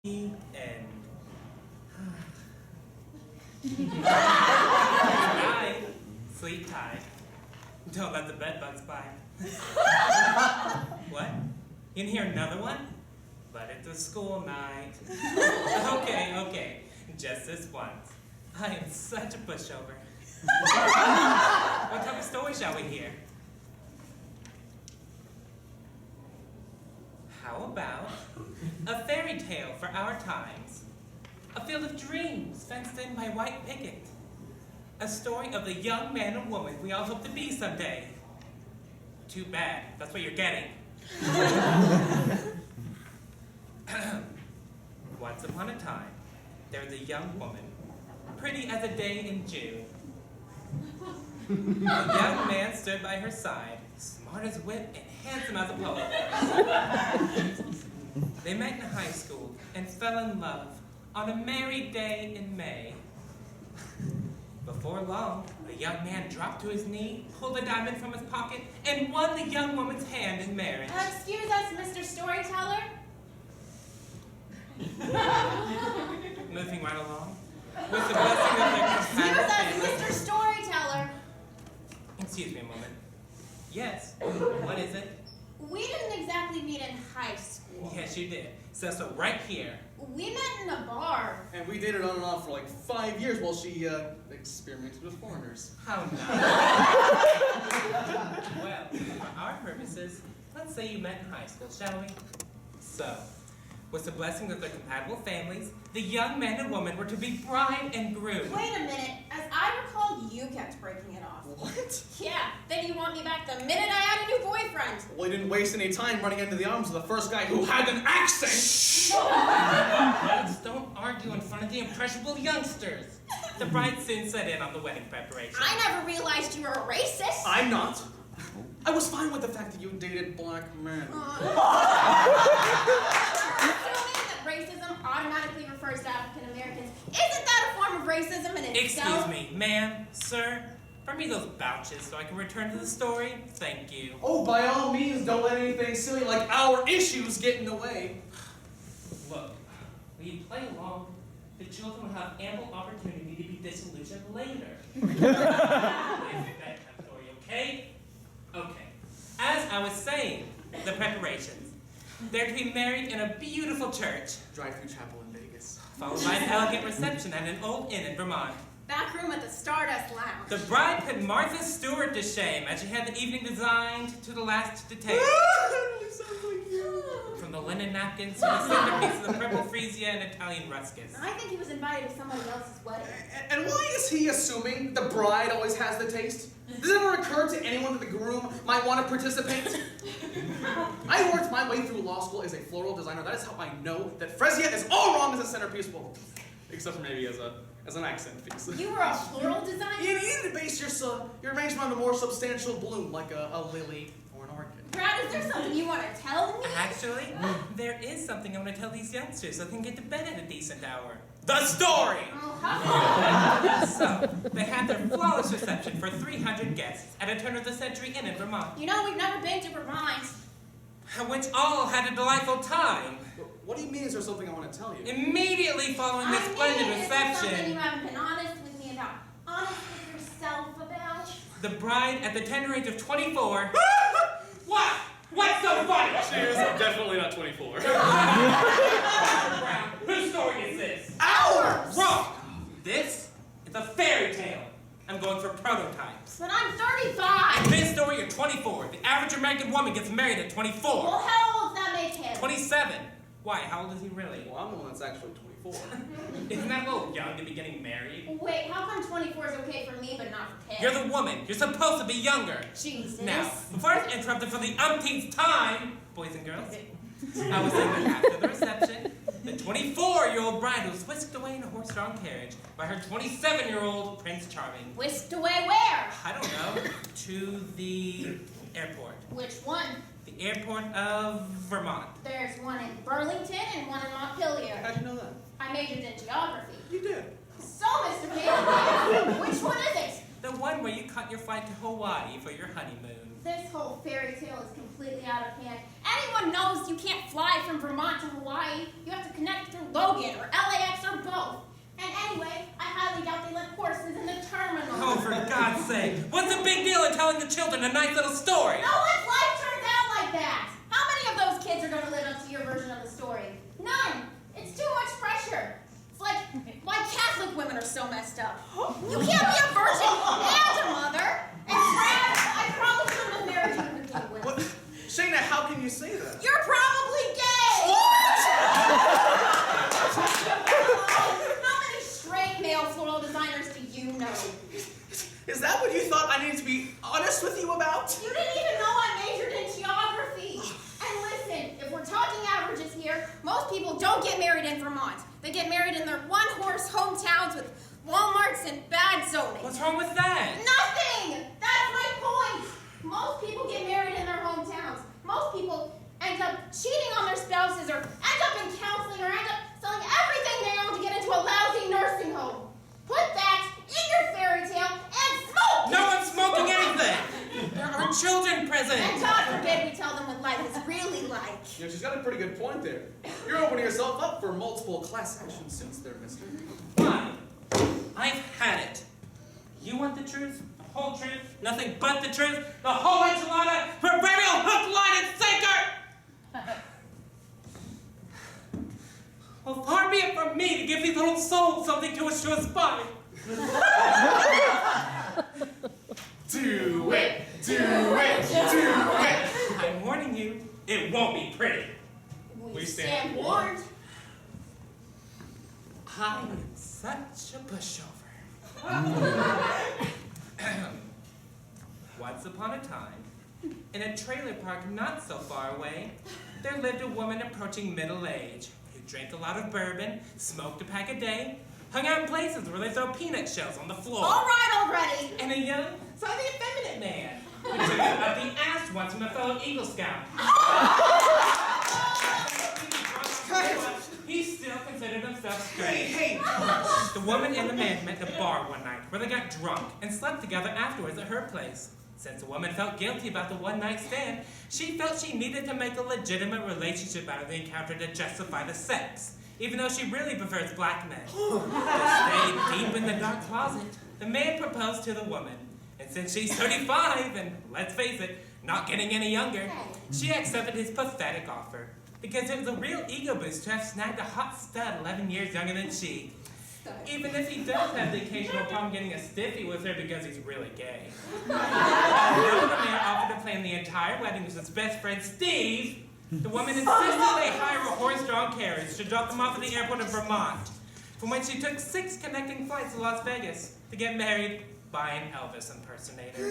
And night, sleep tight. Don't let the bed bugs bite. What? You can hear another one? But it's a school night. Okay, just this once. I am such a pushover. What type of story shall we hear? How about a fairy tale for our times? A field of dreams fenced in by white picket. A story of the young man and woman we all hope to be someday. Too bad, that's what you're getting. Once upon a time, there was a young woman, pretty as a day in June. A young man stood by her side, smart as wit and handsome as a poet. They met in high school and fell in love on a merry day in May. Before long, the young man dropped to his knee, pulled a diamond from his pocket, and won the young woman's hand in marriage. Excuse us, Mr. Storyteller. Moving right along, with the blessing of their Excuse compatible us, families. Mr. Storyteller. Excuse me a moment. Yes, what is it? We didn't exactly meet in high school. Yes, you did. So right here. We met in a bar. And we dated on and off for like 5 years while she experimented with foreigners. How nice. Well, for our purposes, let's say you met in high school, shall we? So, with the blessing of their compatible families, the young man and woman were to be bride and groom. Wait a minute. As I recall, you kept breaking it off. What? Yeah, then you want me back the minute I had a new boyfriend. Well, you didn't waste any time running into the arms of the first guy who had an accent! Let's don't argue in front of the impressionable youngsters. The bride soon set in on the wedding preparation. I never realized you were a racist. I'm not. I was fine with the fact that you dated black men. Assuming that racism automatically refers to African Americans, isn't that a form of racism in itself? Excuse me, ma'am, sir. For me those vouchers so I can return to the story. Thank you. Oh, by all means, don't let anything silly like our issues get in the way. Look, when you play along, the children will have ample opportunity to be disillusioned later. It's a bedtime story, okay? Okay. As I was saying, the preparations. They're to be married in a beautiful church, Drive-through chapel in Vegas. followed by an elegant reception at an old inn in Vermont. Back room at the Stardust Lounge. The bride put Martha Stewart to shame as she had the evening designed to the last detail. From the linen napkins to the centerpieces of purple freesia and Italian ruskets. I think he was invited to somebody else's wedding. And why is he assuming the bride always has the taste? Does it ever occur to anyone that the groom might want to participate? I worked my way through law school as a floral designer. That is how I know that freesia is all wrong as a centerpiece. Well, except for maybe as an accent piece. You were a floral designer? You need to base your arrangement on a more substantial bloom, like a lily or an orchid. Brad, is there something you want to tell me? Actually, there is something I want to tell these youngsters so they can get to bed at a decent hour. The story! Oh, how So, they had their flawless reception for 300 guests at a turn-of-the-century inn in Vermont, You know, we've never been to Vermont. which all had a delightful time. What do you mean is there something I want to tell you? Immediately following the splendid Is there something you reception, haven't been honest with me about? Honest with yourself about? the bride at the tender age of 24... What? What's so funny? She is definitely not 24. Brown, whose story is this? Ours! Wrong! This is a fairy tale. I'm going for prototypes. But I'm 35. In this story, you're 24. The average American woman gets married at 24. Well, how old does that make him? 27. Why? How old is he really? Well, I'm the one that's actually 24. Isn't that a little young to be getting married? Wait, how come 24 is okay for me but not for him? You're the woman. You're supposed to be younger. Jesus. Now, before I was interrupted for the umpteenth time, boys and girls, I was saying that after the reception, the 24-year-old bride was whisked away in a horse-drawn carriage by her 27-year-old Prince Charming. Whisked away where? I don't know, to the airport. Which one? The airport of Vermont. There's one in Burlington and one in Montpelier. How'd you know that? I majored in geography. You did. So, Mr. Payton, which one is it? The one where you caught your flight to Hawaii for your honeymoon. This whole fairy tale is completely out of hand. Anyone knows you can't fly from Vermont to Hawaii. You have to connect through Logan or LAX or both. And anyway, I highly doubt they let horses in the terminal. Oh, for God's sake. What's the big deal in telling the children a nice little story? No one's life turns out like that. How many of those kids are going to live up to your version of the story? None. It's too much pressure. It's like why Catholic women are so messed up. You can't be a virgin and a mother. And Brad, I probably shouldn't have married you to begin with. What? Shayna, how can you say that? You're probably gay. How many straight male floral designers do you know? Is that what you thought I needed to be honest with you about? You didn't even know I majored in geography. And listen, if we're talking averages here, most people don't get married in Vermont. They get married in their one-horse hometowns with Walmarts and bad zoning. What's wrong with that? Nothing! That's my point! Most people get married in their hometowns. Most people end up cheating on their spouses or end up in counseling or end up selling everything they own to get into a lousy nursing home. Put that in your fairy tale and smoke it! No one's smoking anything! There are children present! And God forbid we tell them what life is really like. You know, she's got a pretty good point there. You're opening yourself up for multiple class action suits there, mister. Fine. I've had it. You want the truth? The whole truth? Nothing but the truth? The whole enchilada? Proverbial hook, line, and sinker? Well, far be it from me to give these little souls something to which to aspire. Do it! Do it! Do it! I'm warning you, it won't be pretty. We stand warned. I am such a pushover. Once upon a time, in a trailer park not so far away, there lived a woman approaching middle age who drank a lot of bourbon, smoked a pack a day, hung out in places where they throw peanut shells on the floor. All right already. And a young, slightly effeminate man who took it up the ass once from a fellow Eagle Scout. He still considered himself straight. Hey! The woman and the man met at a bar one night where they got drunk and slept together afterwards at her place. Since the woman felt guilty about the one-night stand, she felt she needed to make a legitimate relationship out of the encounter to justify the sex, even though she really prefers black men. To stay deep in the dark closet, the man proposed to the woman. And since she's 35 and, let's face it, not getting any younger, she accepted his pathetic offer. Because it was a real ego boost to have snagged a hot stud 11 years younger than she. Even if he does have the occasional problem getting a stiffy with her because he's really gay. Although the man offered to plan the entire wedding with his best friend Steve, the woman insisted they hire a horse-drawn carriage to drop them off at the airport of Vermont, from which she took 6 connecting flights to Las Vegas to get married by an Elvis impersonator.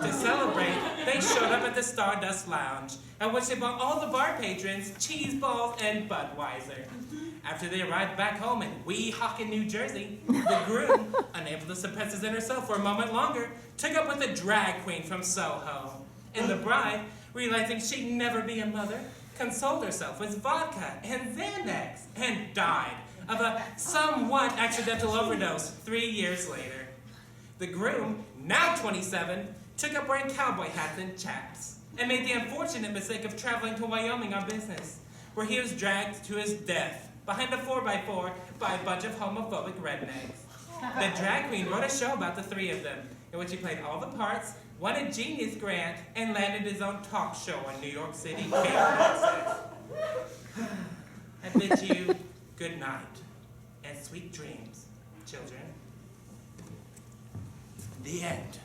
To celebrate, they showed up at the Stardust Lounge, at which they bought all the bar patrons cheese balls and Budweiser. After they arrived back home in Weehawken, New Jersey, the groom, unable to suppress his inner self for a moment longer, took up with a drag queen from Soho. And the bride, realizing she'd never be a mother, consoled herself with vodka and Xanax and died of a somewhat accidental overdose 3 years later. The groom, now 27, took up wearing cowboy hats and chaps, and made the unfortunate mistake of traveling to Wyoming on business, where he was dragged to his death behind a 4x4 by a bunch of homophobic rednecks. The drag queen wrote a show about the 3 of them, in which he played all the parts, won a Genius Grant, and landed his own talk show on New York City cable access. I bid you good night and sweet dreams, children. The end.